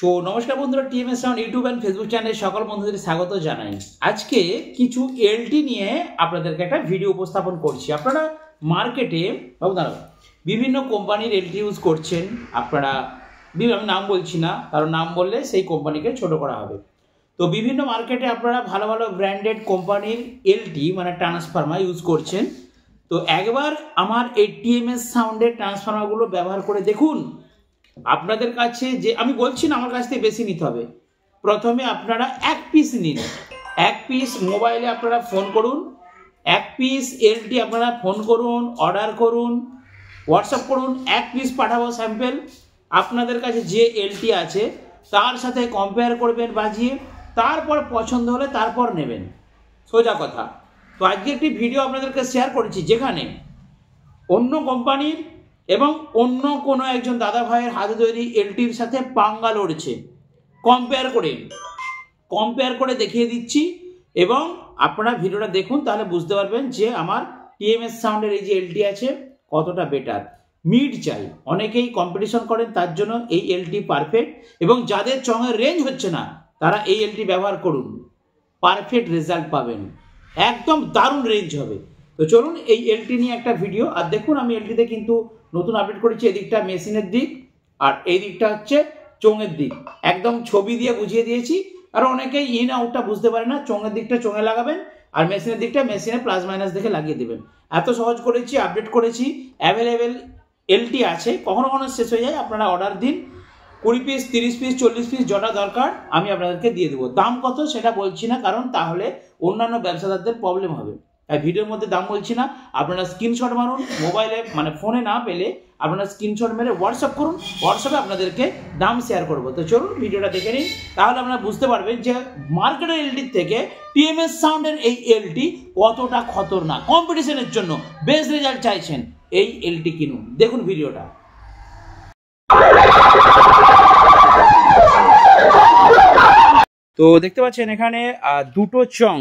নমস্কার বন্ধুরা, TMS sound YouTube and Facebook চ্যানেলে সকল বন্ধুদের স্বাগত জানাই। আজকে কিছু এলটি নিয়ে আপনাদেরকে একটা ভিডিও উপস্থাপন করছি। আপনারা মার্কেটে বিভিন্ন কোম্পানির এলটি ইউজ করছেন। আপনারা আমি নাম বলছি না, কারণ নাম বললে সেই কোম্পানিকে ছোট করা হবে। তো বিভিন্ন মার্কেটে আপনারা ভালো ভালো ব্র্যান্ডেড কোম্পানির এলটি মানে ট্রান্সফরমার ইউজ করছেন। তো একবার আমার এই টিএমএস সাউন্ডের ট্রান্সফরমারগুলো ব্যবহার করে দেখুন। আপনাদের কাছে যে আমি বলছি না আমার কাছ থেকে বেশি নিতে হবে, প্রথমে আপনারা এক পিস নিন। এক পিস মোবাইলে আপনারা ফোন করুন, এক পিস এলটি আপনারা ফোন করুন, অর্ডার করুন, হোয়াটসঅ্যাপ করুন, এক পিস পাঠাবো স্যাম্পেল। আপনাদের কাছে যে এলটি আছে তার সাথে কম্পেয়ার করবেন বাজিয়ে, তারপর পছন্দ হলে তারপর নেবেন, সোজা কথা। তো আজকে একটি ভিডিও আপনাদেরকে শেয়ার করেছি যেখানে অন্য কোম্পানির এবং অন্য কোনো একজন দাদা ভাইয়ের হাতে তৈরি এলটির সাথে পাঙ্গা লড়ছে, কম্পেয়ার করে দেখিয়ে দিচ্ছি। এবং আপনারা ভিডিওটা দেখুন, তাহলে বুঝতে পারবেন যে আমার টিএমএস সাউন্ডের এই যে এলটি আছে কতটা বেটার। মিড চাই, অনেকেই কম্পিটিশন করেন, তার জন্য এই এলটি পারফেক্ট। এবং যাদের চঙের রেঞ্জ হচ্ছে না তারা এই এলটি ব্যবহার করুন, পারফেক্ট রেজাল্ট পাবেন, একদম দারুণ রেঞ্জ হবে। তো চলুন এই এলটি নিয়ে একটা ভিডিও। আর দেখুন আমি এলটিতে কিন্তু নতুন আপডেট করেছি। এদিকটা মেশিনের দিক আর এই দিকটা হচ্ছে চোঙের দিক, একদম ছবি দিয়ে বুঝিয়ে দিয়েছি। আর অনেকেই ইন আউটটা বুঝতে পারে না, চোঙের দিকটা চোঙে লাগাবেন আর মেশিনের দিকটা মেশিনে প্লাস মাইনাস দেখে লাগিয়ে দেবেন। এত সহজ করেছি, আপডেট করেছি, অ্যাভেলেবেল এলটি আছে। কখনো কখনো শেষ হয়ে যায়, আপনারা অর্ডার দিন, 20 পিস 30 পিস 40 পিস যটা দরকার আমি আপনাদেরকে দিয়ে দেবো। দাম কত সেটা বলছি না, কারণ তাহলে অন্যান্য ব্যবসাদারদের প্রবলেম হবে। তাই ভিডিওর মধ্যে দাম বলছি না, আপনারা স্ক্রিনশট মারুন, মোবাইলে মানে ফোনে না পেলে আপনারা স্ক্রিনশট মেরে হোয়াটসঅ্যাপ করুন, হোয়াটসঅ্যাপে আপনাদেরকে দাম শেয়ার করবো। তো চলুন ভিডিওটা দেখে নিন, তাহলে আপনারা বুঝতে পারবেন যে মার্কেটের এলটির থেকে টিএমএস সাউন্ডের এই এলটি কতটা খতরনাক। কম্পিটিশনের জন্য বেস্ট রেজাল্ট চাইছেন, এই এলটি কিনুন। দেখুন ভিডিওটা। তো দেখতে পাচ্ছেন এখানে দুটো চং।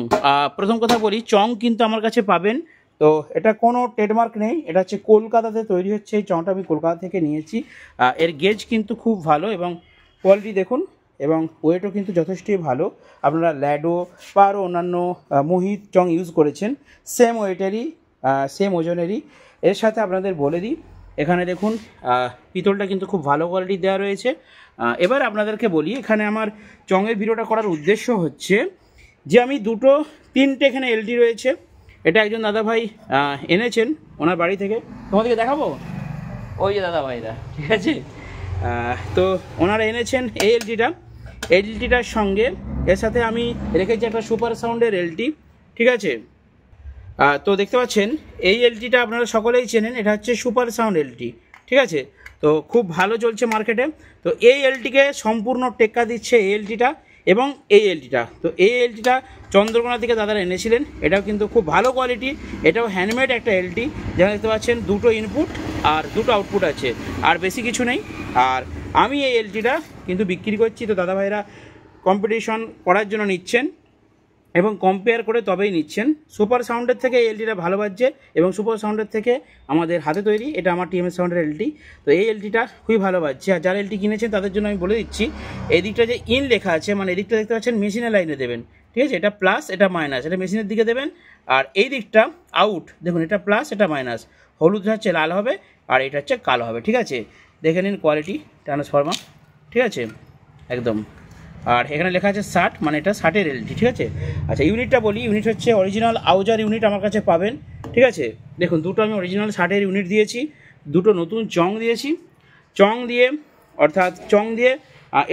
প্রথম কথা বলি, চং কিন্তু আমার কাছে পাবেন। তো এটা কোনো ট্রেডমার্ক নেই, এটা হচ্ছে কলকাতাতে তৈরি হচ্ছে। এই চংটা আমি কলকাতা থেকে নিয়েছি। এর গেজ কিন্তু খুব ভালো এবং কোয়ালিটি দেখুন, এবং ওয়েটও কিন্তু যথেষ্টই ভালো। আপনারা ল্যাডো বা আরও অন্যান্য মোহিত চং ইউজ করেছেন, সেম ওয়েটেরই সেম ওজনেরই। এর সাথে আপনাদের বলে দিই, এখানে দেখুন পিতলটা কিন্তু খুব ভালো কোয়ালিটি দেওয়া রয়েছে। এবার আপনাদেরকে বলি, এখানে আমার চঙের ভিডিওটা করার উদ্দেশ্য হচ্ছে যে আমি তিনটে এখানে এলটি রয়েছে। এটা একজন দাদা ভাই এনেছেন ওনার বাড়ি থেকে, তোমাদেরকে দেখাবো, ওই যে দাদা ভাইরা, ঠিক আছে। তো ওনারা এনেছেন এই এলটিটার সঙ্গে এর সাথে আমি রেখেছি একটা সুপার সাউন্ডের এলটি, ঠিক আছে। তো দেখতে পাচ্ছেন এই এলটিটা আপনারা সকলেই চেনেন, এটা হচ্ছে সুপার সাউন্ড এলটি, ঠিক আছে। তো খুব ভালো চলছে মার্কেটে। তো এই এলটিকে সম্পূর্ণ টেক্কা দিচ্ছে এই এলটিটা এবং এই এলটিটা। তো এই এলটিটা চন্দ্রকোনা থেকে দাদারা এনেছিলেন, এটাও কিন্তু খুব ভালো কোয়ালিটি। এটাও হ্যান্ডমেড একটা এলটি, যেখানে দেখতে পাচ্ছেন দুটো ইনপুট আর দুটো আউটপুট আছে, আর বেশি কিছু নেই। আর আমি এই এলটিটা কিন্তু বিক্রি করছি। তো দাদা ভাইরা কম্পিটিশন করার জন্য নিচ্ছেন এবং কম্পেয়ার করে তবেই নিচ্ছেন। সুপার সাউন্ডের থেকে এই এলটিটা ভালো বাজছে এবং সুপার সাউন্ডের থেকে আমাদের হাতে তৈরি, এটা আমার টিএমএস সাউন্ডের এলটি। তো এই এলটিটা খুবই ভালো বাজছে। আর যারা এলটি কিনেছেন তাদের জন্য আমি বলে দিচ্ছি, এই দিকটা যে ইন লেখা আছে, মানে এদিকটা দেখতে পাচ্ছেন মেশিনের লাইনে দেবেন, ঠিক আছে। এটা প্লাস, এটা মাইনাস, এটা মেশিনের দিকে দেবেন। আর এই দিকটা আউট, দেখুন এটা প্লাস, এটা মাইনাস, হলুদ হচ্ছে লাল হবে আর এটা হচ্ছে কালো হবে, ঠিক আছে। দেখে নিন কোয়ালিটি ট্রান্সফরমার, ঠিক আছে, একদম। আর এখানে লেখা আছে 60, মানে এটা 60-এর এলটি, ঠিক আছে। আচ্ছা ইউনিটটা বলি, ইউনিট হচ্ছে অরিজিনাল আউজার ইউনিট আমার কাছে পাবেন, ঠিক আছে। দেখুন দুটো আমি অরিজিনাল 60-এর ইউনিট দিয়েছি, দুটো নতুন চং দিয়েছি। চং দিয়ে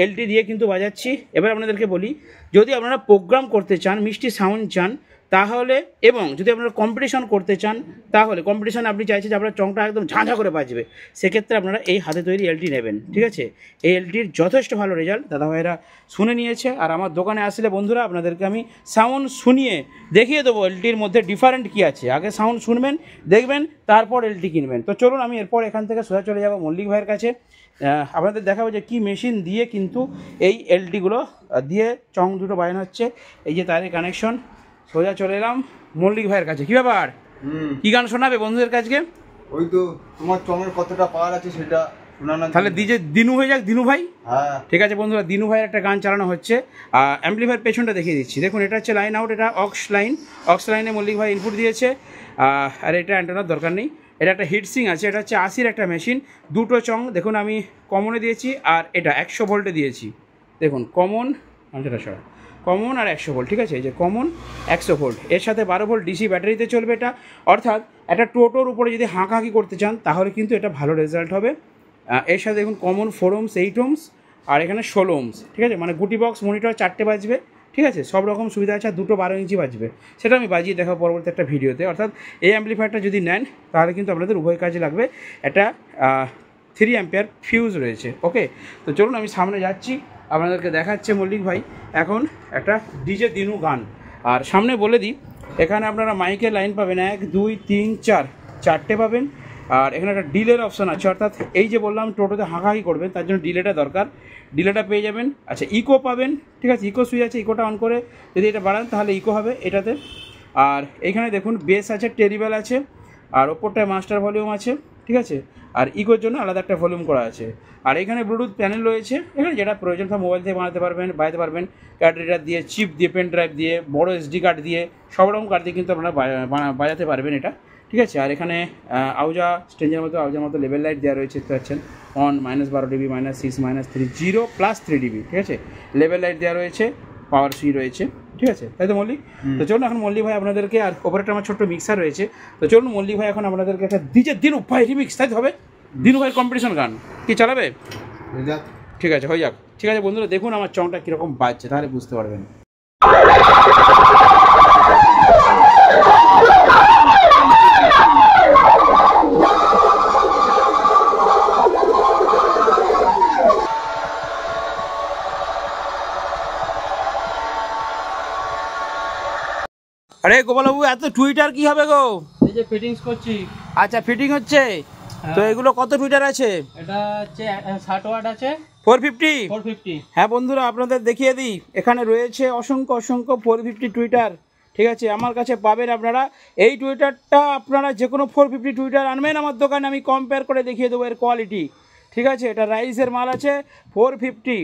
এলটি দিয়ে কিন্তু বাজাচ্ছি। এবার আপনাদেরকে বলি, যদি আপনারা প্রোগ্রাম করতে চান, মিষ্টি সাউন্ড চান, তাহলে, এবং যদি আপনারা কম্পিটিশন করতে চান, তাহলে কম্পিটিশানে আপনি চাইছেন যে আপনার চংটা একদম ঝাঁঝা করে বাজবে, সেক্ষেত্রে আপনারা এই হাতে তৈরি এলটি নেবেন, ঠিক আছে। এই এলটির যথেষ্ট ভালো রেজাল্ট দাদা ভাইরা শুনে নিয়েছে। আর আমার দোকানে আসলে বন্ধুরা আপনাদেরকে আমি সাউন্ড শুনিয়ে দেখিয়ে দেবো এলটির মধ্যে ডিফারেন্ট কী আছে। আগে সাউন্ড শুনবেন, দেখবেন, তারপর এলটি কিনবেন। তো চলুন আমি এরপর এখান থেকে সোজা চলে যাব মল্লিক ভাইয়ের কাছে। আপনাদের দেখাবো যে কি মেশিন দিয়ে কিন্তু এই এলটিগুলো দিয়ে চং দুটো বাজানো হচ্ছে। এই যে তারের কানেকশন, সোজা চলে এলাম মল্লিক ভাইয়ের কাছে। কি ব্যাপার, কি গান শোনাবে বন্ধুদের কাছে? ওই তো তোমার চঙের কতটা পাওয়ার আছে সেটা তাহলে ডিজে দিনু হয়ে যাক, দিনু ভাই। ঠিক আছে বন্ধুরা, দিনু ভাইয়ের একটা গান চালানো হচ্ছে। অ্যাম্পলিফায়ার পেছনটা দেখিয়ে দিচ্ছি, দেখুন এটা হচ্ছে লাইন আউট, এটা অক্স লাইনে মল্লিক ভাই ইনপুট দিয়েছে। আর এটা অ্যান্টেনার দরকার নেই, এটা একটা হিটসিং আছে, এটা হচ্ছে 80-র একটা মেশিন, দুটো চং দেখুন আমি কমনে দিয়েছি আর এটা 100 ভোল্টে দিয়েছি। দেখুন কমন কমন আর 100 ভোল্ট, ঠিক আছে, এই যে কমন 100 ভোল্ট, এর সাথে 12 ভোল্ট ডিসি ব্যাটারিতে চলবে এটা। অর্থাৎ একটা টোটোর উপরে যদি হাঁকাহাঁকি করতে চান তাহলে কিন্তু এটা ভালো রেজাল্ট হবে। এর সাথে দেখুন কমন 4 ohms 8 ohms আর এখানে 16 ohms, ঠিক আছে, মানে গুটি বক্স মনিটর 4টে বাজবে, ঠিক আছে, সব রকম সুবিধা আছে। আর দুটো 12 ইঞ্চি বাজবে, সেটা আমি বাজিয়ে দেখাবো পরবর্তী একটা ভিডিওতে। অর্থাৎ এই অ্যাম্পলিফায়ারটা যদি নেন তাহলে কিন্তু আপনাদের উভয় কাজে লাগবে। একটা 3 অ্যাম্পিয়ার ফিউজ রয়েছে। ওকে, তো চলুন আমি সামনে যাচ্ছি, আপনাদেরকে দেখাচ্ছে মল্লিক ভাই এখন একটা ডিজে দিনু গান। আর সামনে বলে দিই, এখানে আপনারা মাইকের লাইন পাবেন 1 2 3 4, 4টে পাবেন। আর এখানে একটা ডিলের অপশান আছে, অর্থাৎ এই যে বললাম টোটোতে হাঁকাহাঁকি করবেন তার জন্য ডিলেটা দরকার, ডিলেটা পেয়ে যাবেন। আচ্ছা ইকো পাবেন, ঠিক আছে, ইকো সুইচ আছে, ইকোটা অন করে যদি এটা বাড়ান তাহলে ইকো হবে এটাতে। আর এইখানে দেখুন বেস আছে, টেরিবেল আছে, আর ওপরটায় মাস্টার ভলিউম আছে, ঠিক আছে, আর ইকোর জন্য আলাদা একটা ভলিউম করা আছে। আর এখানে ব্লুটুথ প্যানেল রয়েছে, এখানে যেটা প্রয়োজন হয় মোবাইল থেকে বানাতে পারবেন, কার্ড রিডার দিয়ে, চিপ দিয়ে, পেন ড্রাইভ দিয়ে, বড় SD কার্ড দিয়ে, সব রকম কার্ড দিয়ে কিন্তু আপনারা বাজাতে পারবেন এটা, ঠিক আছে। আর এখানে আউজা স্টেঞ্জের মতো আউজার মতো লেভেল লাইট দেওয়া রয়েছে, দেখতে পাচ্ছেন, অন -12 dB, -6, -3, 0 +3 dB, ঠিক আছে, লেভেল লাইট দেওয়া রয়েছে, পাওয়ার সুইচ রয়েছে, ঠিক আছে, তাই তো মল্লিক? তো চলুন এখন মল্লিক ভাই আপনাদেরকে, আর ওপরে আমার ছোট্ট মিক্সার রয়েছে, তো চলুন মল্লিক ভাই এখন আপনাদেরকে একটা ডিজে দিনু ভাই রিমিক্স, তাই তো হবে, দিনু ভাইয়ের কম্পিটিশন গান কি চালাবে? ঠিক আছে, হয়ে যাক। ঠিক আছে বন্ধুরা, দেখুন আমার চংটা কীরকম বাজছে, তাহলে বুঝতে পারবেন। আরে গোপালবাবু, এত টুইটার কি হবে গো? এই যে ফিটিংস করছি। আচ্ছা ফিটিং হচ্ছে, তো এগুলো কত টুইটার আছে? এটা হচ্ছে 60 ওয়াট আছে, 450। হ্যাঁ বন্ধুরা, আপনাদের দেখিয়ে দিই, এখানে রয়েছে অসংখ্য 450 টুইটার, ঠিক আছে, আমার কাছে পাবেন আপনারা। এই টুইটারটা আপনারা যে কোনো 450 টুইটার আনবেন আমার দোকানে, আমি কম্পেয়ার করে দেখিয়ে দেবো এর কোয়ালিটি, ঠিক আছে। এটা রাইসের মাল আছে, 450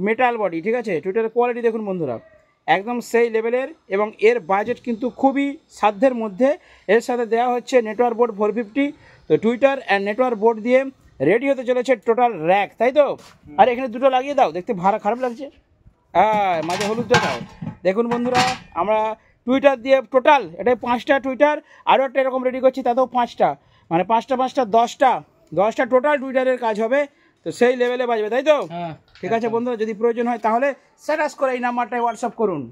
মেটাল বডি, ঠিক আছে। টুইটারের কোয়ালিটি দেখুন বন্ধুরা, একদম সেই লেভেলের, এবং এর বাজেট কিন্তু খুবই সাধ্যের মধ্যে। এর সাথে দেওয়া হচ্ছে নেটওয়ার্ক বোর্ড 450, তো টুইটার অ্যান্ড নেটওয়ার্ক বোর্ড দিয়ে রেডি হতে চলেছে টোটাল র্যাক, তাই তো? আর এখানে দুটো লাগিয়ে দাও, দেখতে ভাড়া খারাপ লাগছে, হ্যাঁ মাঝে হলুদটা দাও। দেখুন বন্ধুরা, আমরা টুইটার দিয়ে টোটাল এটাই 5টা টুইটার, আরও একটা এরকম রেডি করছি, তাতেও 5টা, মানে 5টা 10টা টোটাল টুইটারের কাজ হবে, তো সেই লেভেলে বাজবে, তাই তো? ঠিক আছে বন্ধুরা, যদি প্রয়োজন হয় তাহলে স্ট্যাটাস করে এই নাম্বারটায় হোয়াটসঅ্যাপ করুন।